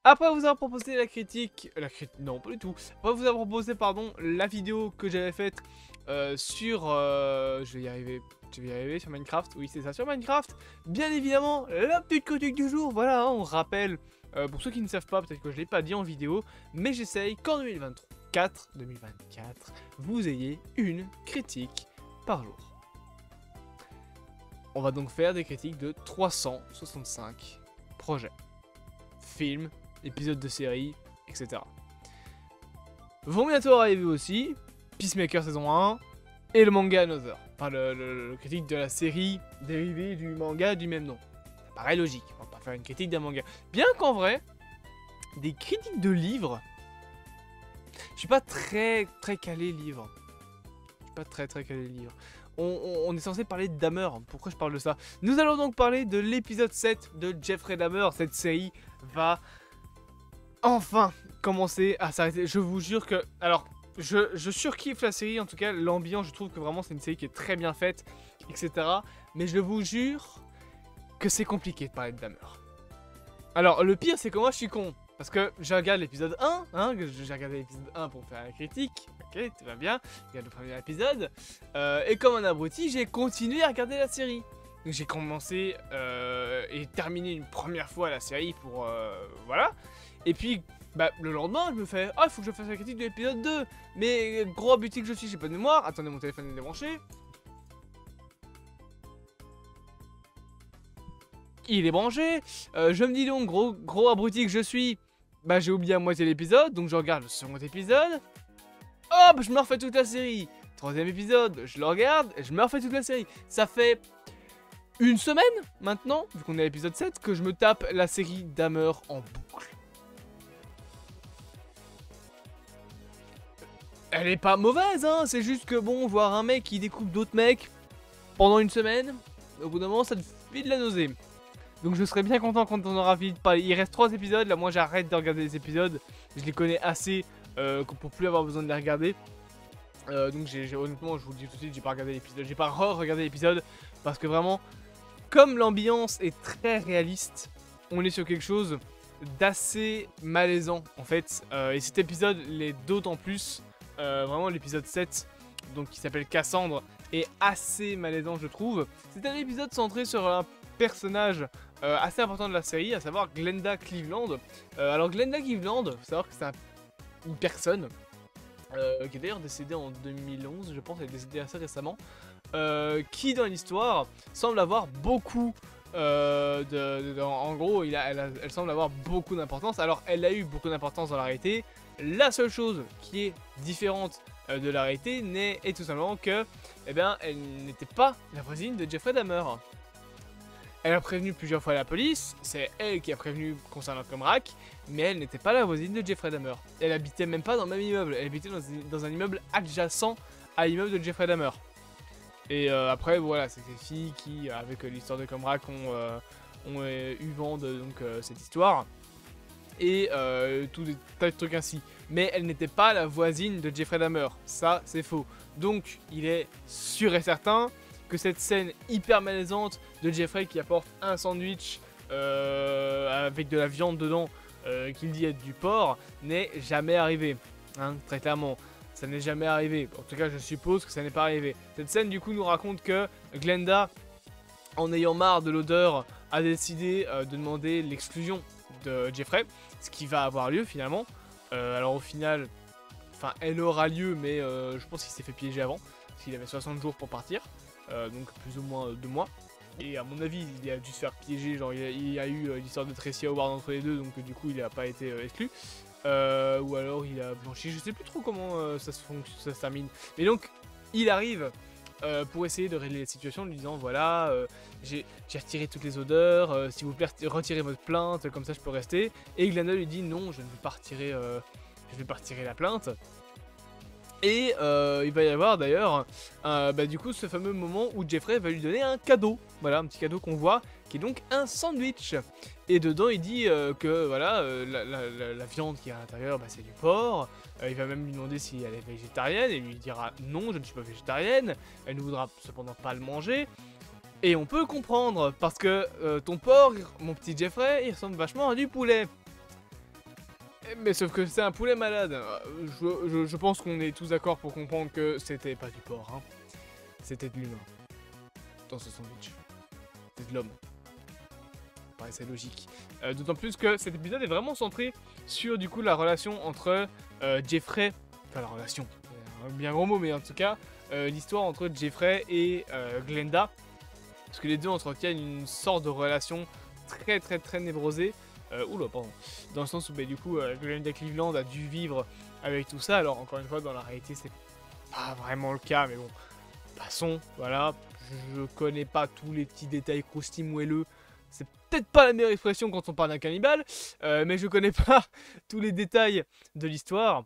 Après vous avoir proposé la critique, non pas du tout, après vous avoir proposé pardon la vidéo que j'avais faite sur, je vais y arriver sur Minecraft, oui c'est ça, sur Minecraft, bien évidemment la petite critique du jour, voilà, hein, on rappelle, pour ceux qui ne savent pas, peut-être que je l'ai pas dit en vidéo, mais j'essaye qu'en 2024, vous ayez une critique par jour. On va donc faire des critiques de 365 projets, films, épisodes de séries, etc. Vont bientôt arriver aussi Peacemaker saison 1 et le manga Another. Enfin, le critique de la série dérivée du manga du même nom. Ça paraît logique, on va pas faire une critique d'un manga. Bien qu'en vrai, des critiques de livres, je suis pas très calé livre. Je suis pas très calé livre. On est censé parler de Dahmer, pourquoi je parle de ça? Nous allons donc parler de l'épisode 7 de Jeffrey Dahmer. Cette série va enfin commencer à s'arrêter. Je vous jure que... Alors, je surkiffe la série, en tout cas l'ambiance, je trouve que vraiment c'est une série qui est très bien faite, etc. Mais je vous jure que c'est compliqué de parler de Dahmer. Alors, le pire c'est que moi je suis con. Parce que je regarde l'épisode 1, j'ai regardé l'épisode 1 pour faire la critique, ok, tout va bien, je regarde le premier épisode, et comme un abruti, j'ai continué à regarder la série. Donc j'ai commencé et terminé une première fois la série pour, voilà, et puis, bah, le lendemain, je me fais, ah, il faut que je fasse la critique de l'épisode 2, mais gros abruti que je suis, j'ai pas de mémoire, attendez, mon téléphone est débranché. Il est branché, je me dis donc, gros abruti que je suis, bah j'ai oublié à moitié l'épisode, donc je regarde le second épisode. Hop, je me refais toute la série. Troisième épisode, je le regarde, et je me refais toute la série. Ça fait une semaine maintenant, vu qu'on est à l'épisode 7, que je me tape la série Dahmer en boucle. Elle est pas mauvaise, hein, c'est juste que bon, voir un mec qui découpe d'autres mecs pendant une semaine, au bout d'un moment ça te fait de la nausée. Donc je serais bien content quand on aura fini de parler. Il reste 3 épisodes, là moi j'arrête de regarder les épisodes. Je les connais assez pour plus avoir besoin de les regarder. Donc honnêtement, je vous le dis tout de suite, j'ai pas regardé l'épisode. J'ai pas re-regardé l'épisode parce que vraiment, comme l'ambiance est très réaliste, on est sur quelque chose d'assez malaisant en fait. Et cet épisode l'est d'autant plus. Vraiment l'épisode 7, donc qui s'appelle Cassandre, est assez malaisant je trouve. C'est un épisode centré sur un personnage assez important de la série, à savoir Glenda Cleveland. Alors Glenda Cleveland, faut savoir que c'est une personne qui est d'ailleurs décédée en 2011, je pense, elle est décédée assez récemment, qui dans l'histoire semble avoir beaucoup, en gros, elle semble avoir beaucoup d'importance. Alors elle a eu beaucoup d'importance dans la réalité. La seule chose qui est différente de la réalité est tout simplement que, eh bien, elle n'était pas la voisine de Jeffrey Dahmer. Elle a prévenu plusieurs fois la police, c'est elle qui a prévenu concernant Comrack, mais elle n'était pas la voisine de Jeffrey Dahmer. Elle habitait même pas dans le même immeuble, elle habitait dans un immeuble adjacent à l'immeuble de Jeffrey Dahmer. Et après, voilà, c'est ces filles qui, avec l'histoire de Comrack, ont eu vent de cette histoire. Et tout des tas de trucs ainsi. Mais elle n'était pas la voisine de Jeffrey Dahmer, ça c'est faux. Donc il est sûr et certain que cette scène hyper malaisante de Jeffrey qui apporte un sandwich avec de la viande dedans, qu'il dit être du porc, n'est jamais arrivé, hein, très clairement. Ça n'est jamais arrivé, en tout cas je suppose que ça n'est pas arrivé. Cette scène du coup nous raconte que Glenda, en ayant marre de l'odeur, a décidé de demander l'exclusion de Jeffrey, ce qui va avoir lieu finalement. Alors au final, enfin elle aura lieu, mais je pense qu'il s'est fait piéger avant, parce qu'il avait 60 jours pour partir, donc plus ou moins 2 mois. Et à mon avis, il a dû se faire piéger, genre il y a eu l'histoire de Tracy Howard entre les deux, donc du coup il n'a pas été exclu. Ou alors il a blanchi, je sais plus trop comment ça se termine. Mais donc, il arrive pour essayer de régler la situation en lui disant voilà, j'ai retiré toutes les odeurs, s'il vous plaît retirez votre plainte, comme ça je peux rester. Et Glenda lui dit non, je ne vais pas retirer la plainte. Et il va y avoir d'ailleurs du coup ce fameux moment où Jeffrey va lui donner un cadeau, voilà, un petit cadeau qu'on voit, qui est donc un sandwich. Et dedans il dit que voilà, la viande qui est à l'intérieur, c'est du porc. Il va même lui demander si elle est végétarienne, et lui dira non, je ne suis pas végétarienne, elle ne voudra cependant pas le manger. Et on peut comprendre, parce que ton porc, mon petit Jeffrey, il ressemble vachement à du poulet. Mais sauf que c'est un poulet malade. Je pense qu'on est tous d'accord pour comprendre que c'était pas du porc, hein. C'était de l'humain. Dans ce sandwich. C'était de l'homme. Ça paraissait logique. D'autant plus que cet épisode est vraiment centré sur du coup la relation entre Jeffrey. Enfin la relation. Un bien gros mot, mais en tout cas l'histoire entre Jeffrey et Glenda. Parce que les deux entretiennent une sorte de relation très névrosée. Oula, pardon. Dans le sens où, bah, du coup, Glenda Cleveland a dû vivre avec tout ça. Alors, encore une fois, dans la réalité, c'est pas vraiment le cas, mais bon, passons, voilà. Je connais pas tous les petits détails croustillants moelleux. C'est peut-être pas la meilleure expression quand on parle d'un cannibale, mais je connais pas tous les détails de l'histoire.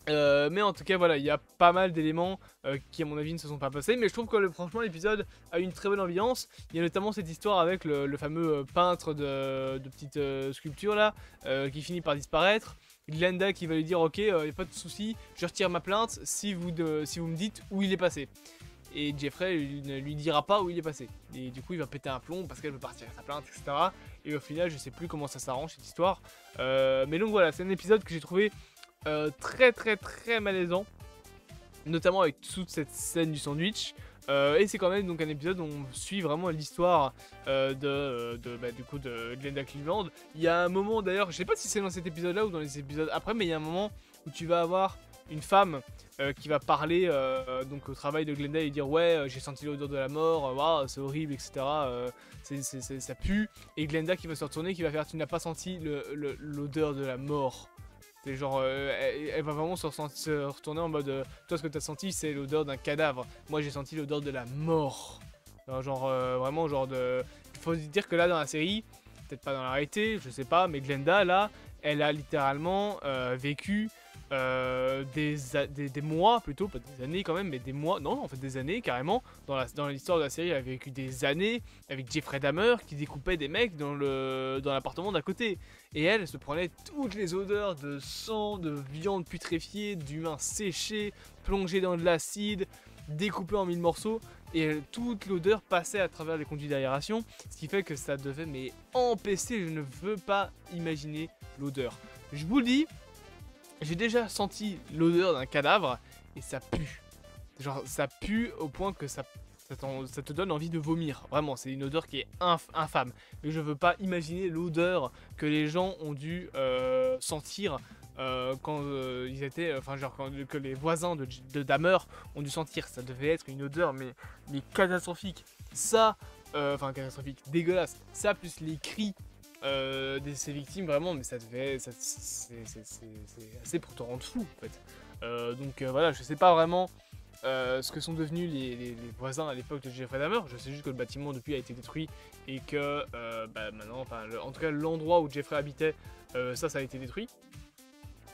Mais en tout cas voilà, il y a pas mal d'éléments qui à mon avis ne se sont pas passés, mais je trouve que franchement l'épisode a une très bonne ambiance. Il y a notamment cette histoire avec le fameux peintre de petites sculptures là, qui finit par disparaître. Glenda qui va lui dire ok, y a pas de souci, je retire ma plainte si vous me dites où il est passé. Et Jeffrey ne lui dira pas où il est passé. Et du coup il va péter un plomb parce qu'elle veut partir sa plainte, etc. Et au final je sais plus comment ça s'arrange cette histoire. Mais donc voilà, c'est un épisode que j'ai trouvé très malaisant, notamment avec toute cette scène du sandwich. Et c'est quand même donc un épisode où on suit vraiment l'histoire du coup de Glenda Cleveland. Il y a un moment d'ailleurs, je sais pas si c'est dans cet épisode là ou dans les épisodes après, mais il y a un moment où tu vas avoir une femme qui va parler donc au travail de Glenda et dire ouais j'ai senti l'odeur de la mort, wow, c'est horrible, etc. Ça pue. Et Glenda qui va se retourner, qui va faire tu n'as pas senti l'odeur de la mort. C'est genre, elle va vraiment se retourner en mode toi ce que t'as senti c'est l'odeur d'un cadavre, moi j'ai senti l'odeur de la mort. Genre vraiment genre de... Il faut dire que là dans la série, peut-être pas dans la réalité, je sais pas, mais Glenda là, elle a littéralement vécu des mois plutôt, pas des années quand même, mais des mois, non en fait des années carrément, dans l'histoire de la série elle a vécu des années avec Jeffrey Dahmer qui découpait des mecs dans l'appartement d'à côté. Et elle se prenait toutes les odeurs de sang, de viande putréfiée, d'humains séchés, plongés dans de l'acide, découpés en 1000 morceaux. Et toute l'odeur passait à travers les conduits d'aération, ce qui fait que ça devait empester, je ne veux pas imaginer l'odeur. Je vous le dis, j'ai déjà senti l'odeur d'un cadavre et ça pue. Genre ça pue au point que ça te donne envie de vomir. Vraiment, c'est une odeur qui est infâme. Mais je veux pas imaginer l'odeur que les gens ont dû sentir quand ils étaient... Enfin, genre que les voisins de Dahmer ont dû sentir. Ça devait être une odeur mais catastrophique. Ça, enfin catastrophique, dégueulasse. Ça plus les cris de ces victimes, vraiment, mais ça devait... C'est assez pour te rendre fou, en fait. Donc voilà, je sais pas vraiment... ce que sont devenus les voisins à l'époque de Jeffrey Dahmer. Je sais juste que le bâtiment depuis a été détruit et que maintenant, enfin, en tout cas l'endroit où Jeffrey habitait, ça a été détruit.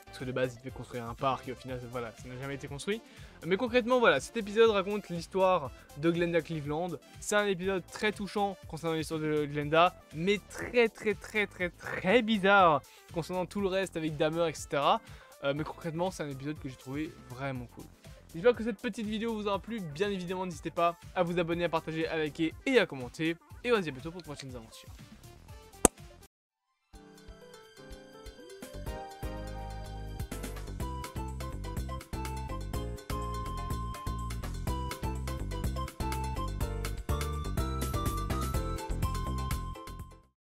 Parce que de base il devait construire un parc et au final voilà, ça n'a jamais été construit. Mais concrètement voilà, cet épisode raconte l'histoire de Glenda Cleveland. C'est un épisode très touchant concernant l'histoire de Glenda, mais très bizarre concernant tout le reste avec Dahmer, etc. Mais concrètement c'est un épisode que j'ai trouvé vraiment cool. J'espère que cette petite vidéo vous aura plu, bien évidemment n'hésitez pas à vous abonner, à partager, à liker et à commenter. Et on se dit à bientôt pour de prochaines aventures.